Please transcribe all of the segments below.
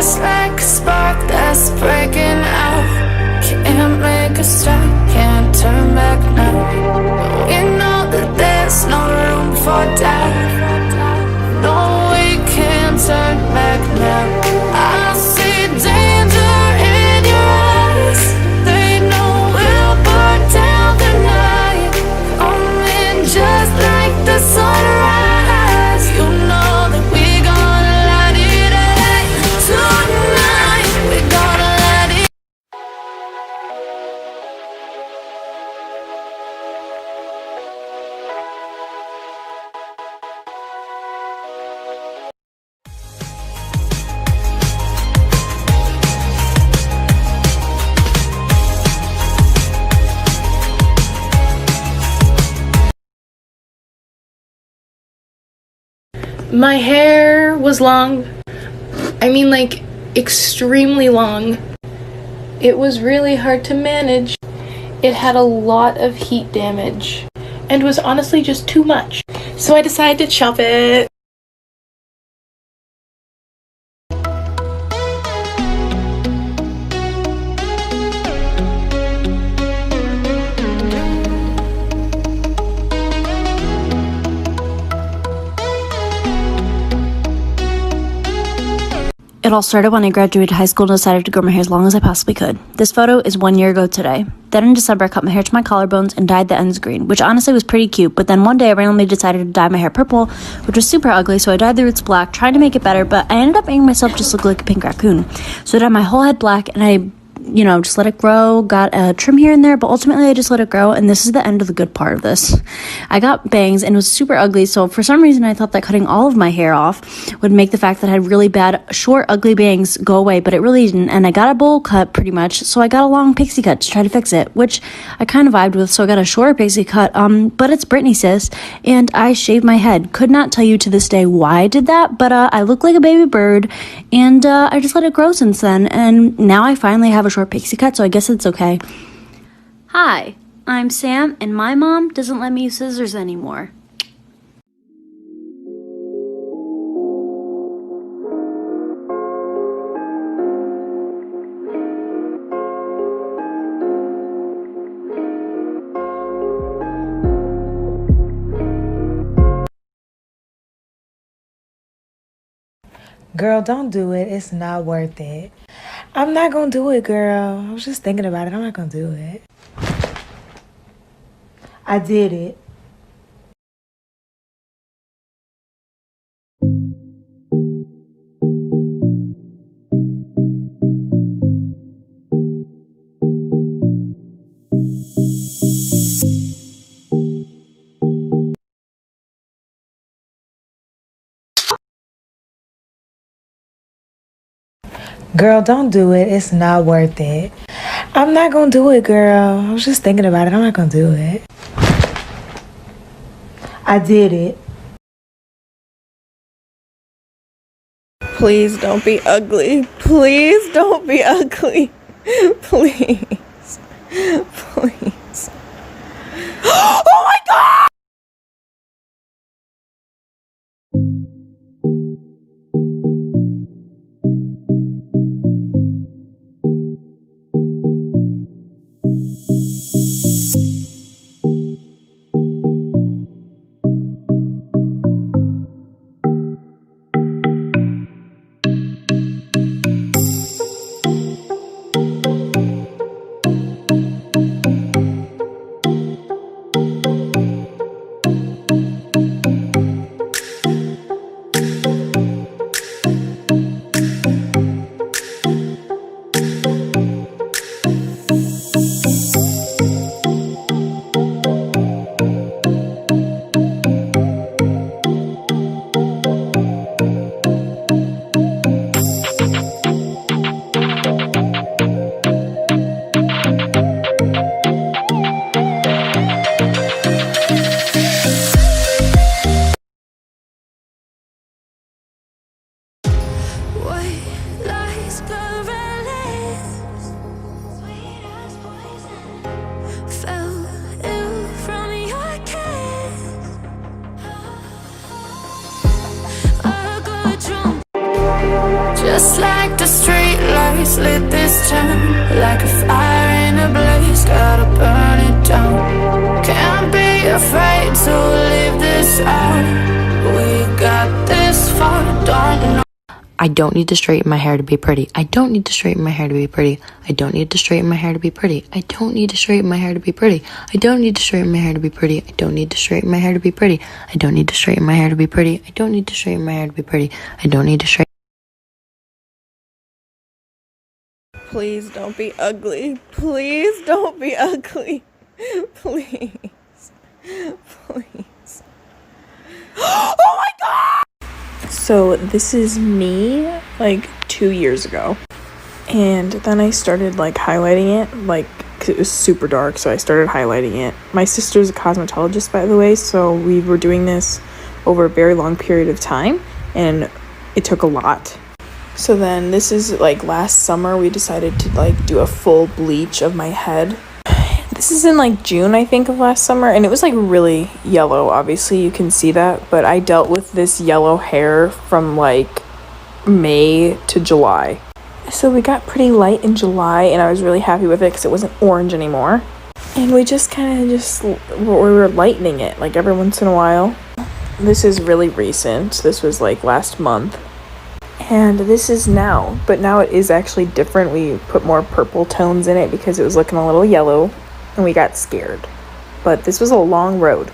just like a spark that's breaking out. Can't make a stop, can't turn back now. We know that there's no room for doubt. No, we can't turn back now. I see danger in your eyes. They know we'll burn down the night. Coming just like the sunrise. You know that we gonna light it up. Tonight we gonna light it. My hair was long. I mean, like, extremely long. It was really hard to manage. It had a lot of heat damage and was honestly just too much. So I decided to chop it. It all started when I graduated high school and decided to grow my hair as long as I possibly could. This photo is 1 year ago today. Then in December, I cut my hair to my collarbones and dyed the ends green, which honestly was pretty cute, but then one day I randomly decided to dye my hair purple, which was super ugly, so I dyed the roots black, trying to make it better, but I ended up making myself just look like a pink raccoon. So I dyed my whole head black, and I just let it grow, got a trim here and there, but ultimately I just let it grow, and this is the end of the good part of this. I got bangs, and it was super ugly, so for some reason I thought that cutting all of my hair off would make the fact that I had really bad, short, ugly bangs go away, but it really didn't, and I got a bowl cut pretty much, so I got a long pixie cut to try to fix it, which I kind of vibed with, so I got a short pixie cut, but it's Britney, sis, and I shaved my head. Could not tell you to this day why I did that, but I look like a baby bird, and I just let it grow since then, and now I finally have a short pixie cut, so I guess it's okay. Hi, I'm Sam, and my mom doesn't let me use scissors anymore. Girl, don't do it. It's not worth it. I'm not gonna do it, girl. I was just thinking about it. I'm not gonna do it. I did it. Girl, don't do it. It's not worth it. I'm not gonna do it, girl. I was just thinking about it. I'm not gonna do it. I did it. Please don't be ugly. Please don't be ugly. Please. Please. Oh my God! face, lit this town like a fire in a blaze, gotta burn it down. Can't be afraid to leave this out. We got this far, don't know. I don't need to straighten my hair to be pretty. I don't need to straighten my hair to be pretty. I don't need to straighten my hair to be pretty. I don't need to straighten my hair to be pretty. I don't need to straighten my hair to be pretty. I don't need to straighten my hair to be pretty. I don't need to straighten my hair to be pretty. I don't need to straighten my hair to be pretty. I don't need to straighten. Please don't be ugly. Please don't be ugly. Please. Please. Oh my god! So this is me like 2 years ago. And then I started like highlighting it, like, 'cause it was super dark, so I started highlighting it. My sister's a cosmetologist, by the way, so we were doing this over a very long period of time, and it took a lot. So then this is like last summer we decided to like do a full bleach of my head. This is in like June, I think, of last summer, and it was like really yellow. Obviously you can see that, but I dealt with this yellow hair from like May to July. So we got pretty light in July, and I was really happy with it because it wasn't orange anymore. And we just kind of we were lightening it like every once in a while. This is really recent. This was like last month. And this is now, but now it is actually different. We put more purple tones in it because it was looking a little yellow, and we got scared. But this was a long road.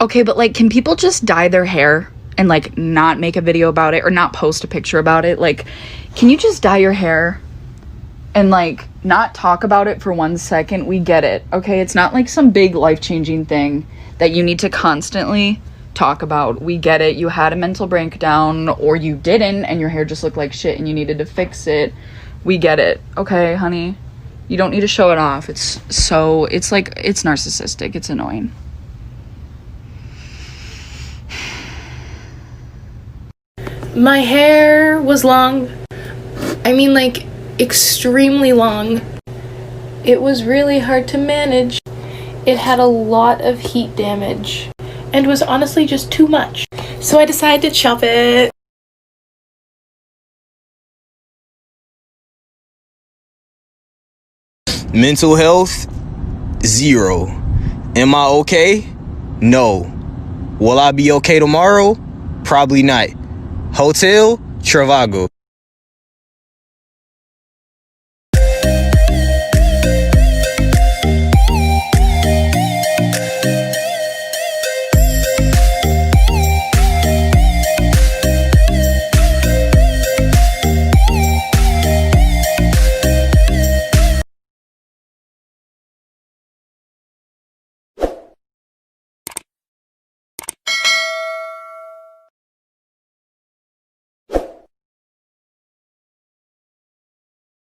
Okay, but like, can people just dye their hair and like not make a video about it or not post a picture about it? Like, can you just dye your hair and like not talk about it for 1 second? We get it, okay? It's not like some big life-changing thing that you need to constantly talk about. We get it. You had a mental breakdown, or you didn't, and your hair just looked like shit and you needed to fix it. We get it, okay, honey? You don't need to show it off. It's like, it's narcissistic. It's annoying. My hair was long. I mean, like, extremely long. It was really hard to manage. It had a lot of heat damage and was honestly just too much. So I decided to chop it. Mental health, 0. Am I okay? No. Will I be okay tomorrow? Probably not. Hotel, Travago.